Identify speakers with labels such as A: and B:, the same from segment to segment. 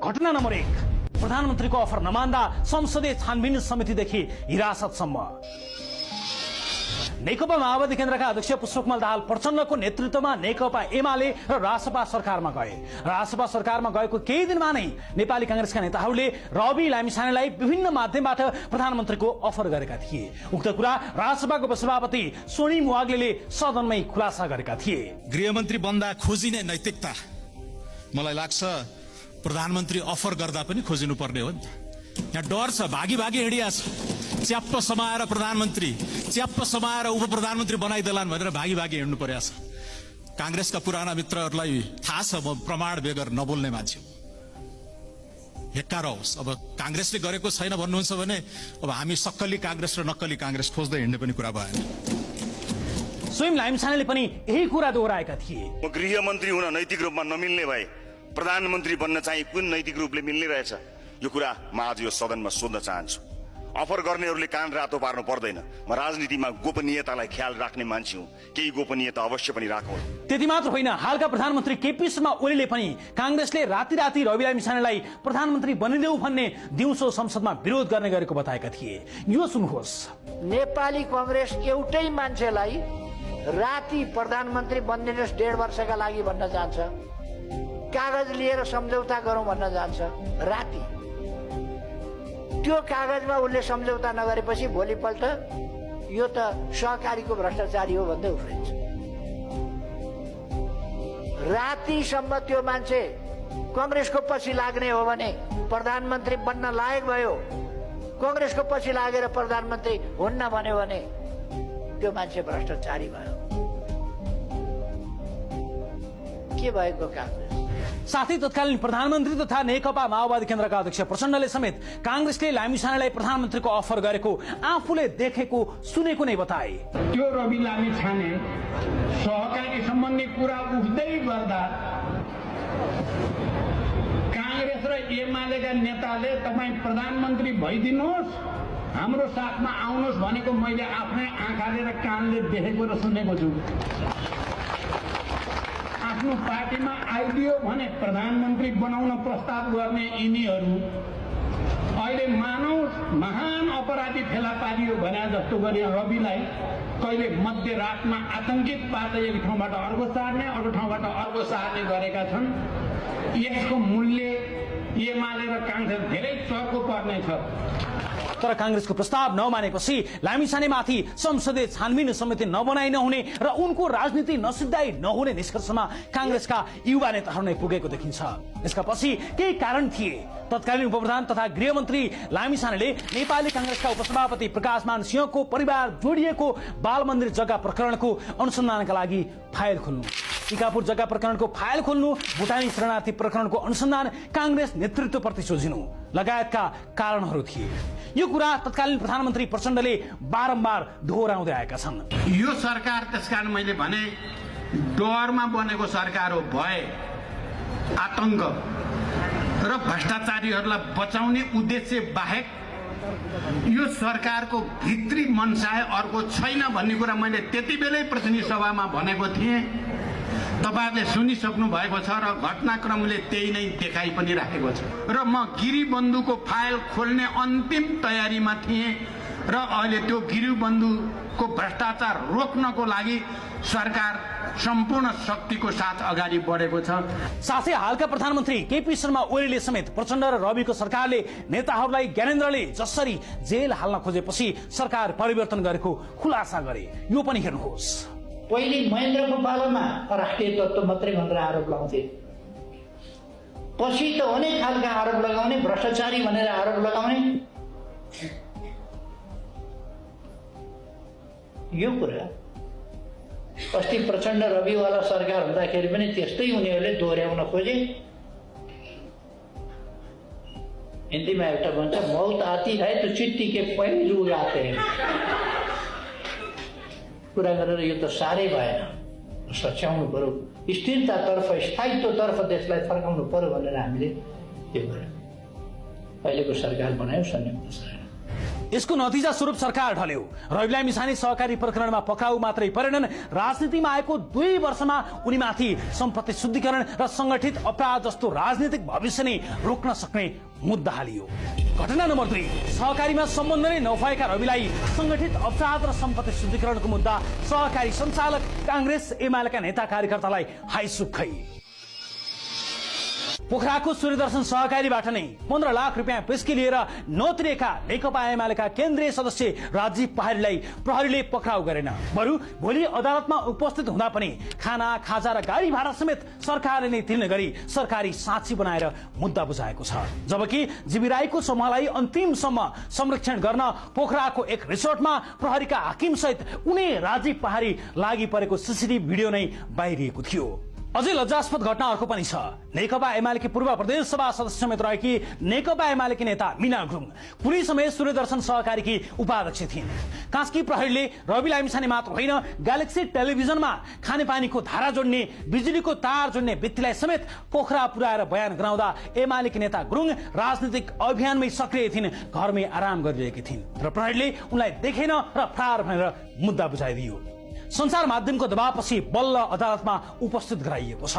A: घटना नम्बर 1, प्रधानमन्त्रीको अफर नमान्दा संसदीय छानबिन समितिदेखि हिरासतसम्म। नेकपा माओवादी केन्द्रका अध्यक्ष पुष्पकमल दाहाल प्रचण्डको नेतृत्वमा नेकपा एमाले र रासपा सरकारमा गए। रासपा सरकारमा गएको केही दिनमा नै नेपाली कांग्रेसका नेताहरूले रवि लामिछानेलाई विभिन्न माध्यमबाट प्रधानमन्त्रीको अफर गरेका थिए। उक्त कुरा रासपाको उपसभापति सोनिम वाग्लेले सदनमै खुलासा गरेका थिए।
B: गृहमन्त्री बन्दा खोजिने नैतिकता मलाई लाग्छ प्रधानमन्त्री अफर गर्दा पनि खोजिनु पर्ने हो नि त। यहाँ डर छ, भागी भागी हिँडिया छ। च्याप्प समाएर प्रधानमन्त्री, च्याप्प समाएर उप प्रधानमन्त्री बनाइदेलान् भनेर भागी भागी हिँड्नु पर्या छ। कांग्रेसका पुराना मित्रहरूलाई थाहा छ म प्रमाण बेगर नबोल्ने मान्छे हो। हेक्का रहोस्, अब कांग्रेसले गरेको छैन भन्नुहुन्छ भने अब हामी सक्कली कांग्रेस र नक्कली कांग्रेस खोज्दै हिँड्ने पनि कुरा भएन।
A: स्वयं लामिछानेले पनि यही कुरा दोहोऱ्याएका थिए।
C: म गृहमन्त्री हुन नैतिक रूपमा नमिल्ने भए प्रधानमन्त्री बन्न चाहिँ कुन नैतिक रूपले मिल्ने रहेछ, यो कुरा म आज यो सदनमा सोध्न चाहन्छु। अफर गर्नेहरूले कान रातो पार्नु पर्दैन। म राजनीतिमा गोपनीयतालाई ख्याल राख्ने मान्छे हुँ, केही गोपनीयता अवश्य पनि राखौँ।
A: त्यति मात्र होइन, हालका प्रधानमन्त्री केपी शर्मा ओलीले पनि कांग्रेसले राति राति रवि लामिछानेलाई प्रधानमन्त्री बनिदेऊ भन्ने दिउँसो संसदमा विरोध गर्ने गरेको बताएका थिए। यो सुन्नुहोस्।
D: नेपाली कांग्रेस एउटै मान्छेलाई राति प्रधानमन्त्री बनिदिनुहोस् 1.5 वर्षका लागि भन्न जान्छ, कागज लिएर सम्झौता गरौँ भन्न जान्छ। राति त्यो कागजमा उसले सम्झौता नगरेपछि भोलिपल्ट यो त सहकारीको भ्रष्टाचारी हो भन्दै उफ्रिन्छ। रातिसम्म त्यो मान्छे कांग्रेसको पछि लाग्ने हो भने प्रधानमन्त्री बन्न लायक भयो, कांग्रेसको पछि लागेर प्रधानमन्त्री हुन्न भन्यो भने त्यो मान्छे भ्रष्टाचारी भयो। के भएको कांग्रेस?
A: साथै तत्कालीन प्रधानमन्त्री तथा नेकपा माओवादी केन्द्रका अध्यक्ष प्रचण्डले समेत कांग्रेसले लामिछानेलाई प्रधानमन्त्रीको अफर गरेको आफूले देखेको सुनेको नै बताए।
E: त्यो रवि लामिछाने सहकारी सम्बन्धी कुरा उठ्दै गर्दा कांग्रेस र एमालेका नेताले तपाईँ प्रधानमन्त्री भइदिनुहोस्, हाम्रो साथमा आउनुहोस् भनेको मैले आफ्नै आँखाले र कानले देखेको र सुनेको छु। आफ्नो पार्टीमा आइदियो भने प्रधानमन्त्री बनाउन प्रस्ताव गर्ने यिनीहरू अहिले मानव महान अपराधी फेला पारियो भने जस्तो गरे रविलाई कहिले मध्यरातमा आतंकित पार्दै एक ठाउँबाट अर्को सार्ने, अर्को ठाउँबाट अर्को सार्ने गरेका छन्। यसको मूल्य एमाले र कांग्रेस धेरै चर्को पर्नेछ।
A: तर कांग्रेसको प्रस्ताव नमानेपछि लामिछानेमाथि संसदीय छानबिन समिति नबनाइ नहुने र उनको राजनीति नसिद्धाइ नहुने निष्कर्षमा कांग्रेसका युवा नेताहरू नै पुगेको देखिन्छ। यसका पछि केही कारण थिए। तत्कालीन उपप्रधान तथा गृहमन्त्री लामिछानेले नेपाली कांग्रेसका उपसभापति प्रकाशमान सिंहको परिवार जोडिएको बाल मन्दिर जग्गा प्रकरणको अनुसन्धानका लागि फाइल खोल्नु, टिकापुर जग्गा प्रकरणको फाइल खोल्नु, भुटानी शरणार्थी प्रकरणको अनुसन्धान कांग्रेस नेतृत्वप्रति सोझिनु लगायतका कारणहरू थिए। यो कुरा तत्कालीन प्रधानमन्त्री प्रचण्डले बारम्बार दोहोऱ्याउँदै आएका छन्।
E: यो सरकार त्यसकारण मैले भने डरमा बनेको सरकार हो। भय, आतंक र भ्रष्टाचारीहरूलाई बचाउने उद्देश्य बाहेक यो सरकारको भित्री मनसाय अर्को छैन भन्ने कुरा मैले त्यति बेलै प्रतिनिधि सभामा भनेको थिएँ। तपाईहरुले सुनिसक्नु भएको छ र घटनाक्रमले त्यही नै देखाइ पनि राखेको छ। र म गिरिबन्धुको फाइल खोल्ने अन्तिम तयारीमा थिएँ र अहिले त्यो गिरिबन्धुको भ्रष्टाचार रोक्नको लागि सरकार सम्पूर्ण शक्तिको साथ अगाडि बढेको छ।
A: साथै हालका प्रधानमन्त्री केपी शर्मा ओलीले समेत प्रचण्ड र रविको सरकारले नेताहरूलाई ज्ञानेन्द्रले जसरी जेल हाल्न खोजेपछि सरकार परिवर्तन गरेको खुलासा गरे। यो पनि हेर्नुहोस्।
D: पहिले महेन्द्रको पालोमा राष्ट्रिय तत्त्व मात्रै भनेर आरोप लगाउँथे, पछि त अनेक खालका आरोप लगाउने, भ्रष्टाचारी भनेर आरोप लगाउने। यो कुरा अस्ति प्रचण्ड रविवाला सरकार हुँदाखेरि पनि त्यस्तै उनीहरूले दोहोऱ्याउन खोजे। हिन्दीमा एउटा भन्छ मौत आती है तो चिट्ठी के पहलू आते हैं। कुरा गरेर यो त साह्रै भएन, सच्याउनु पर्यो, स्थिरतातर्फ स्थायित्वतर्फ देशलाई फर्काउनु पर्यो भनेर हामीले यो गर्यौँ। अहिलेको सरकार बनायो संयुक्त सरकार।
A: यसको नतिजा स्वरूप सरकार ढल्यो। रवि लामिछाने सहकारी प्रकरणमा पक्राउ मात्रै परेनन्, राजनीतिमा आएको 2 वर्षमा उनीमाथि सम्पत्ति शुद्धिकरण र संगठित अपराध जस्तो राजनीतिक भविष्य नै रोक्न सक्ने मुद्दा हालियो। घटना नम्बर 2, सहकारीमा सम्बन्ध नै नभएका रविलाई संगठित अपराध र सम्पत्ति शुद्धिकरणको मुद्दा सहकारी सञ्चालक कांग्रेस एमालेका नेता कार्यकर्तालाई हाइसुक्खै। पोखराको सूर्यदर्शन सहकारीबाट नै 15 लाख रुपियाँ पेस्की लिएर नोत्रिएका नेकपा एमालेका केन्द्रीय सदस्य राजीव पहाडीलाई प्रहरीले पक्राउ गरेन। बरु भोलि अदालतमा उपस्थित हुँदा पनि खाना खाजा र गाडी भाडा समेत सरकारले नै तिर्ने गरी सरकारी साक्षी बनाएर मुद्दा बुझाएको छ। जबकि जीवी राईको समूहलाई अन्तिमसम्म संरक्षण गर्न पोखराको एक रिसोर्टमा प्रहरीका हाकिम सहित उनी राजीव पहाडी लागि परेको सीसीटीभी भिडियो नै बाहिरिएको थियो। अझै लज्जास्पद घटना अर्को पनि छ। नेकपा एमालेकी पूर्व प्रदेश सभा सदस्य समेत रहेकी नेकपा एमालेकी नेता मीना गुरुङ कुनै समय सूर्यदर्शन सहकारीकी उपाध्यक्ष थिइन्। कास्की प्रहरीले रवि लामिछाने मात्र होइन, ग्यालेक्सी टेलिभिजनमा खानेपानीको धारा जोड्ने, बिजुलीको तार जोड्ने व्यक्तिलाई समेत पोखरा पुर्याएर बयान गराउँदा एमालेकी नेता गुरुङ राजनीतिक अभियानमै सक्रिय थिइन्, घरमै आराम गरिरहेकी थिइन् र प्रहरीले उनलाई देखेन र फरार भनेर मुद्दा बुझाइदियो। सञ्चार माध्यमको दबावपछि बल्ल अदालतमा उपस्थित गराइएको छ।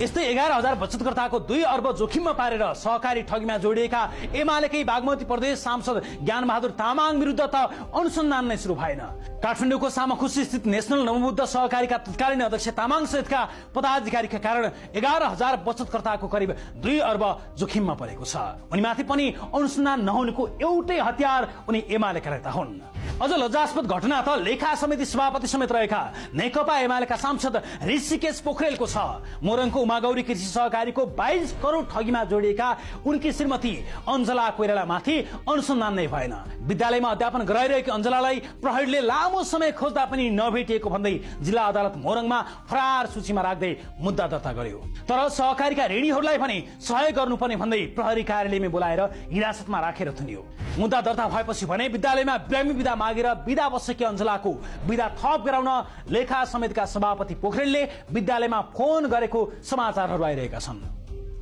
A: यस्तै 11,000 बचतकर्ताको 2 अर्ब जोखिममा पारेर सहकारी ठगीमा जोडिएका एमालेकै बागमती प्रदेश सांसद ज्ञानबहादुर तामाङ विरुद्ध त अनुसन्धान नै सुरु भएन। काठमाडौँको सामाखुसी स्थित नेशनल नवबुद्ध सहकारीका तत्कालीन अध्यक्ष तामाङ सहितका पदाधिकारीका कारण 11,000 बचतकर्ताको करिब 2 अर्ब जोखिममा परेको छ। उनीमाथि पनि अनुसन्धान नहुनुको एउटै हतियार उनी एमालेका नेता हुन्। अझ लज्जास्पद घटना त लेखा समिति सभापति समेत रहेका नेकपा एमालेका सांसद ऋषिकेश पोखरेलको छ। मोरङको उमागौरी कृषि सहकारीको 22 करोड ठगीमा जोडिएका उनकी श्रीमती अञ्जला कोइरालामाथि अनुसन्धान नै भएन। विद्यालयमा अध्यापन गराइरहेकी अञ्जलालाई प्रहरीले लामो समय खोज्दा पनि नभेटिएको भन्दै जिल्ला अदालत मोरङमा फरार सूचीमा राख्दै मुद्दा दर्ता गर्यो। तर सहकारीका ऋणीहरूलाई पनि सहयोग गर्नुपर्ने भन्दै प्रहरी कार्यालयमै बोलाएर हिरासतमा राखेर थुनियो। मुद्दा दर्ता भएपछि भने विद्यालयमा बिरामी बिदा मागेर बिदा बसेकी अञ्जलाको बिदा थप गराउन लेखा समितिका सभापति पोखरेलले विद्यालयमा फोन गरेको समाचारहरू आइरहेका छन्।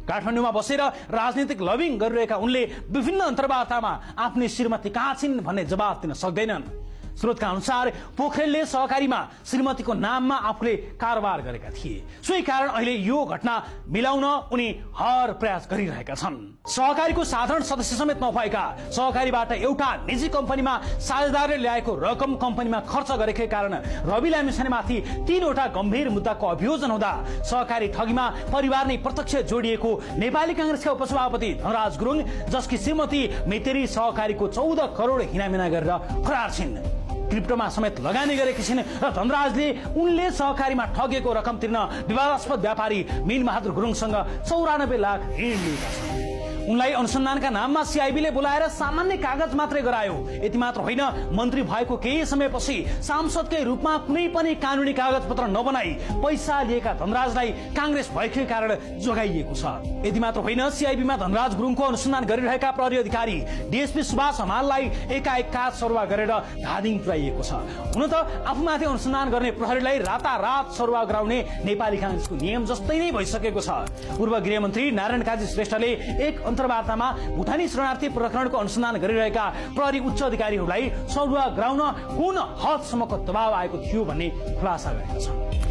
A: काठमाडौँमा बसेर राजनीतिक लबिङ गरिरहेका उनले विभिन्न अन्तर्वार्तामा आफ्नी श्रीमती कहाँ छिन् भन्ने जवाब दिन सक्दैनन्। स्रोतका अनुसार पोखरेलले सहकारीमा श्रीमतीको नाममा आफूले कारोबार गरेका थिए। सोही कारण अहिले यो घटना मिलाउन उनी हर प्रयास गरिरहेका छन्। सहकारीको साधारण सदस्य समेत नभएका सहकारीबाट एउटा निजी कम्पनीमा साझेदारले ल्याएको रकम कम्पनीमा खर्च गरेकै कारण रवि लामिछानेमाथि 3वटा गम्भीर मुद्दाको अभियोजन हुँदा सहकारी ठगीमा परिवार नै प्रत्यक्ष जोडिएको नेपाली कांग्रेसका उपसभापति धनराज गुरुङ, जसकी श्रीमती मेतेरी सहकारीको 14 करोड हिनामिना गरेर फरार छिन्। क्रिप्टोमा समेत लगानी गरेकी छिन् र धनराजले उनले सहकारीमा ठगेको रकम तिर्न विवादास्पद व्यापारी मीनबहादुर गुरुङसँग 94 लाख ऋण लिएका छन्। उनलाई अनुसन्धानका नाममा सीआईबीले बोलाएर सामान्य कागज मात्रै गरायो। यति मात्र होइन, मन्त्री भएको केही समयपछि सांसदकै रूपमा कुनै पनि कानुनी कागजपत्र नबनाई पैसा लिएका धनराजलाई कांग्रेस भएकै कारण जोगाइएको छ। यति मात्र होइन, सीआईबीमा धनराज गुरुङको अनुसन्धान गरिरहेका प्रहरी अधिकारी डीएसपी सुभाष हमाललाई एकाएक काज सरुवा गरेर धादिङ पुर्याइएको छ। हुन त आफूमाथि अनुसन्धान गर्ने प्रहरीलाई रातारात सरुवा गराउने नेपाली कांग्रेसको नियम जस्तै नै भइसकेको छ। पूर्व गृहमन्त्री नारायण काजी श्रेष्ठले एक अन्तर्वार्तामा भुटानी शरणार्थी प्रकरणको अनुसन्धान गरिरहेका प्रहरी उच्च अधिकारीहरूलाई सरुवा गराउन कुन हदसम्मको दबाव आएको थियो भन्ने खुलासा गरेका छन्।